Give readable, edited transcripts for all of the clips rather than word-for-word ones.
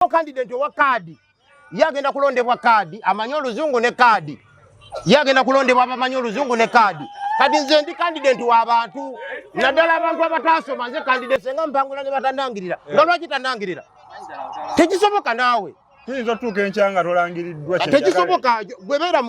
Candidate wa kadi yagenda kulondebwa kadi amanyi oluzungu ne kadi yagenda kulondebwa abamanyi oluzungu ne kadi kadi nze ndi candidate wa abantu naddala abantu abatasoma nze candidate nga mpangula ne batanangirira nga lwaki tanangirira tekisoboka naawe tuyinza tuuka enkyanga tolangiriddwa tekisoboka gwebeera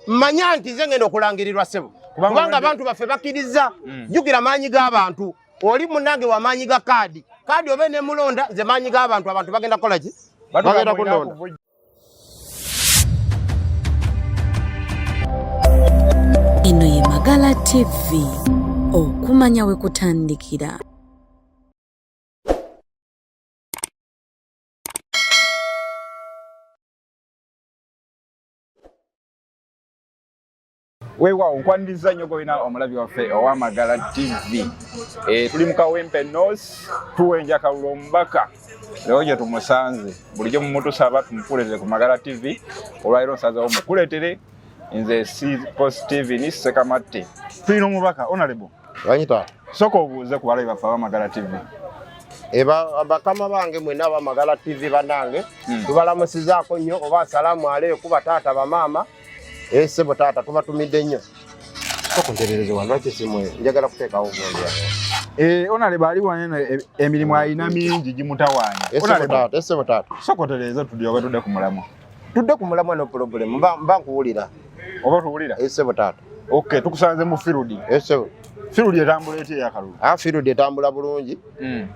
manya nti nze ngenda okulangirirwa ssebo kubanga abantu baffe bakkiriza jjukira maanyi g'abantu oli munnange wa maanyi ga kadi kadi obe ne mulonda nze maanyi g'abantu abantu bagenda kukola ki bagenda kulonda. Eno ye Magala TV okumanya we kutandikira. Wewa onkwaniriza nnyo gwolina omulabi waffe owa Magala TV. Tuli mu Kawempe North tuwenja Kalulu omubaka leo gye tumusanze bulijjo mumutusaba tumukulete ku Magala TV olwaliro nsazeewo mukuletere nze si positive ni Sekamatte tulina omubaka honorable wanyita soko obuuze ku balabi baffe aba Magala TV. Bakama bange mwena aba Magala TV banange tubalamusizaako nnyo oba assalaamu aleikum bataata bamaama ssebo taata tubatumidde nnyo okunterereza wano lwaki simwe njagala kuteekawo obulya honorable ali wanene emirimu alina mingi gimutawaanya ssebo taata sokotereza tudyoke tudde ku mulamwa no problem mba nkuwulira oba tuwulira ssebo taata okay tukusanze mu field ssebo field etambula etya ya Kalulu field etambula bulungi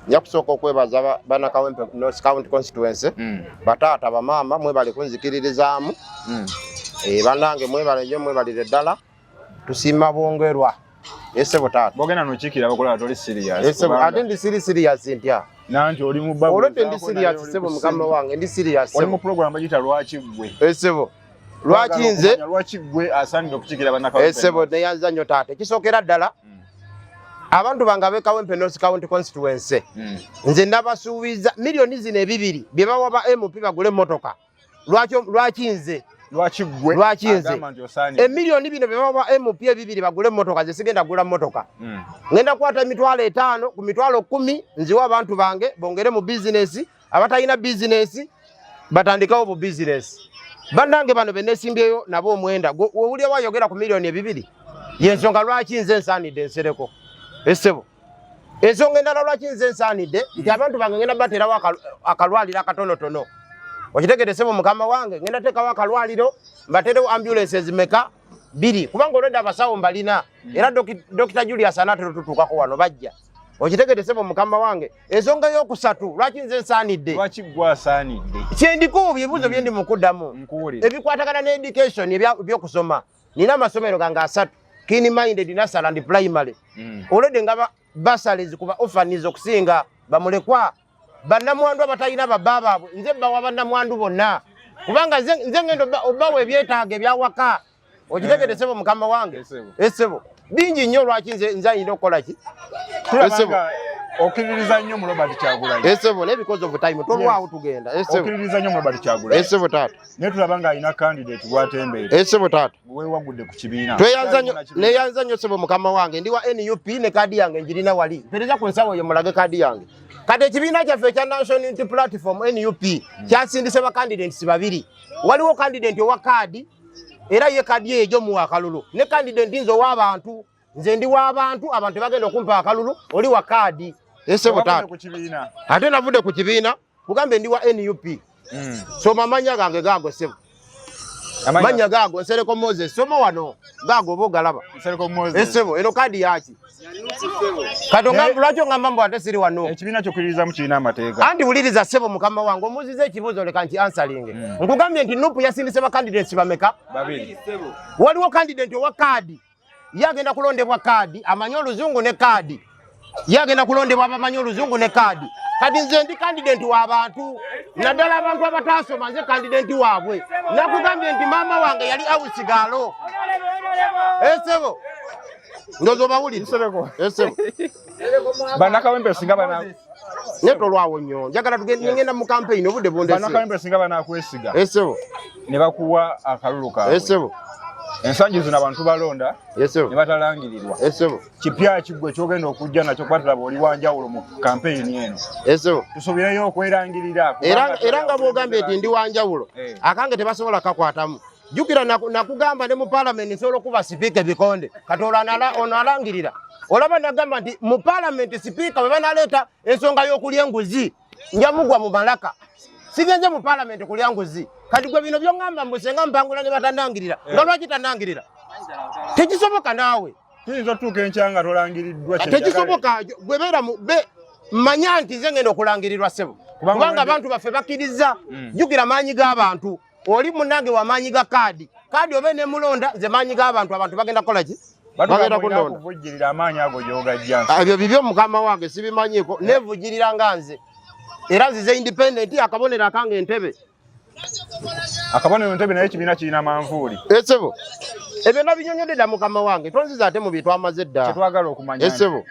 nja kusooka okwebaza bana Kawempe North County Constituency bataata bamaama mwebale kunzikiririzaamu banange mwebale nnyo mwebalire ddala tusiima bwongerwa ssebo taata bogenda nokikira bakola toli serious ate ndi serious ntya nanti oli mu babu olwete ndi serious ssebo mukama wange ndi serious oli mu program bagita lwaki gwe ssebo lwaki nze lwaki gwe asanire okukikira bana Kawempe ssebo neyanza nnyo taata kisookera ddala abantu bange be Kawempe North County Constituency nze nabasuubiza milioni zino 2 bye bawa ba MP bagule motoka lwaki nze lwaki nze emilioni bino bye bawa MP 2 bagule motoka nze sigenda gula motoka ngenda kwata emitwalo 5 ku mitwalo 10 nziwa abantu bange bongere mu business abatalina business batandikawo bu business bandange bano benesimbyeyo nabo omwenda wuli wayogera ku milioni 2 yensonga lwaki nze nsaanidde nsereko ssebo ensonga endala lwaki nze nsaanidde nti abantu bange ngenda baterawo akalwaliro akatonotono okitegedde ssebo mukama wange ngenda teekawo akalwaliro mbaterewo ambulances meka 2 kubanga olwedde abasawo mbalina era Dr. Julius anatero tutuukako wano bajja okitegedde ssebo mukama wange ensonga y'okusatu lwaki nze nsaanidde lwaki gwe asaanidde kyendiko ebibuuzo bye ndi mukuddamu ebikwatagana ne education ebyokusoma nina amasomero gange 3 keen minded nursery and primary olwedde nga basales kuba orphans okusinga bamulekwa bannamwandu abatalina babba baabwe nze bawa bannamwandu bonna kubanga nze ngendo obawe ebyetaaga ebyawaka okitegedde ssebo mukama wange ssebo bingi nnyo lwaki nze ayina okukola ki okiririza nnyo mu Robert Kyagulanyi ssebo ne because of time tolwawo tugenda okiririza nnyo mu Robert Kyagulanyi ssebo taata naye tulaba nga alina candidate gwatembeere ssebo taata wewagudde ku kibiina neyanza nnyo ssebo mukama wange ndi wa NUP ne kadi yange njirina wali pereza ku nsawo eyo mulage kadi yange kati ekibiina kyaffe ekya National Unity Platform NUP kyasindise bacandidates 2 waliwo candidate owa kadi era ye kadi ejo mu Akalulu ne candidate nzo w'abantu nze ndi w'abantu abantu bagenda okumpa Akalulu oli wa kadi ssebo taata ate navudde ku kibiina kugambe ndi wa NUP soma amanya gange gaago ssebo amanya gaago Nsereko Moses soma wano gaago oba ogalaba ssebo eno kadi yaki kati lwaki ongamba mbu ate siri wano ekibiina kyokiririza mu kirina amateeka anti wuliriza ssebo mukama wange omuziza ekibuuzo leka nti ansalinge nkugambye nti nupu yasindise bacandidates bameka 2 waliwo candidate owa kadi yagenda kulondebwa kadi amanyi oluzungu ne kadi yagenda kulondebwa abamanyi oluzungu ne kadi kati nze ndi candidate w'abantu naddala abantu abatasoma nze candidate waabwe nakugambye nti maama wange yali awusigalo ssebo ndozo obawulire ssebo bana Kawempe singa bana netolwawo nnyo njagala tugenda mu campaign obudde bondese bana Kawempe singa bana kwesiga ssebo ne bakuwa akalulu kaabwe ssebo ensangi zino abantu balonda Yesebo. ne batalangirirwa. Yesebo. Kipya kigwe kyogenda okujja nakyo kwatulaba oli wanjawulo mu campaign eno. Yesebo. Tusobireyo okwerangirira. Era nga bwogambye nti ndi wanjawulo akange tebasobola kakwatamu. Jukira nakugamba ne mu parliament nsobola okuba sipiika bikonde kati onalangirira. Olaba nagamba nti mu parliament sipiika bwe banaleeta ensonga y'okulya enguzi njamugwa mu malaka. Sigenze mu parliament kulya nguzi. Kati gwe bino byongamba mbusenga mpangula ne batanangirira. Nga lwaki tanangirira? Tekisoboka naawe. Tuyinza tuuka enkyanga tolangiriddwa. Tekisoboka gwe beera manya nti nze ngenda okulangirirwa ssebo. Kubanga abantu baffe bakkiriza. Jjukira maanyi g'abantu. Oli munnange wa maanyi ga kaadi. Kaadi obe ne mulonda nze maanyi g'abantu abantu bagenda kukola ki? Bagenda kulonda. Okuvujjirira amaanyi ago gy'ogajja. Ebyo bibyo mukama wange sibimanyiiko. Neevujjirira nga nze. Era nzize independent akabonero akange Entebbe. Akabonero Entebbe naye kibiina kirina manvuuli. Esebo. Ebyo nabinyonyodde mukama wange. Tonziza ate mu bintu amaze dda. Kyetwagala okumanya. Esebo.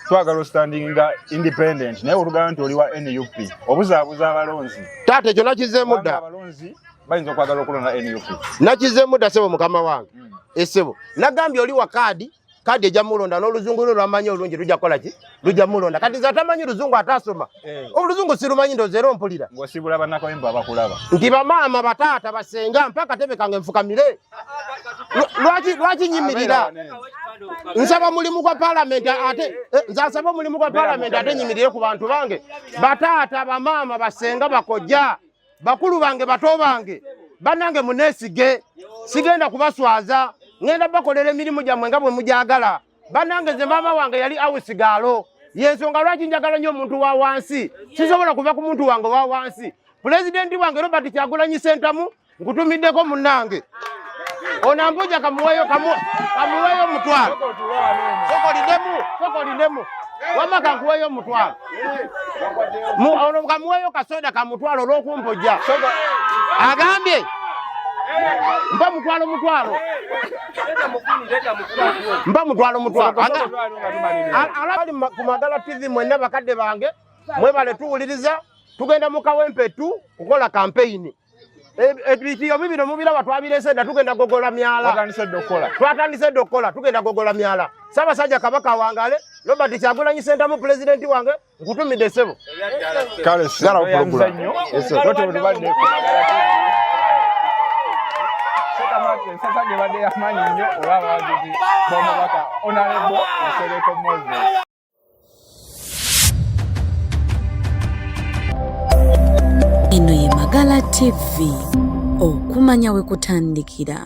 Twagala standing nga independent naye oluganda nti oli wa NUP. Obuzaabuza abalonzi. Taate ekyo nakizeemu dda. Abalonzi bayinza okwagala okulonda NUP. Nakizeemu dda sebo mukama wange. Esebo. Nagambye oli wa kaadi ejja mulonda n'oluzungu lwe lwamanyi olungi lujja kukola ki? Lujja mulonda. Kati nze atamanyi luzungu atasoma. Oluzungu sirumanyi ndoze era ompulira. Ng'osibula bannakawempe abakulaba. Nti bamaama bataata basenga mpaka tebe kange nfukamire. Lwaki nyimirira? Nsaba mulimu gwa parliament ate nzasaba mulimu gwa parliament ate nyimirire ku bantu bange. Bataata bamaama basenga bakojja. Bakulu bange bato bange. Bannange muneesige. Sigenda kubaswaza. Ngenda bakolera emirimu gyammwe nga bwe mujagala. Bannange nze maama wange yali awusigalo. Yensonga lwaki njagala nnyo omuntu wa wansi. Sisobola kuva ku muntu wange wa wansi. Pulezidenti wange Robert Kyagulanyi Ssentamu nkutumiddeko munnange. Onambuja kamuweyo omutwalo. Sokolidemu. Wama kankuweyo omutwalo. Kamuweyo kasoda kamutwalo olw'okumpojja. Agambye. Mpa mutwalo. Mpa mutwalo. Alabali ku Magala TV mwenna bakadde bange mwebale tuwuliriza tugenda mu Kawempe kukola campaign. Ebitiyo bibino mubiraba twabirese dda tugenda gogola myala. Twatandise ddokola tugenda gogola myala. Ssaabasajja Kabaka wangale Robert Kyagulanyi Ssentamu pulezidenti wange nkutumidde ssebo. Kale ensasa gye badde yamanyi nnyo oba abawagizi b'omubaka Honorable Nsereko Moses. Eno ye Magala TV, okumanya we kutandikira.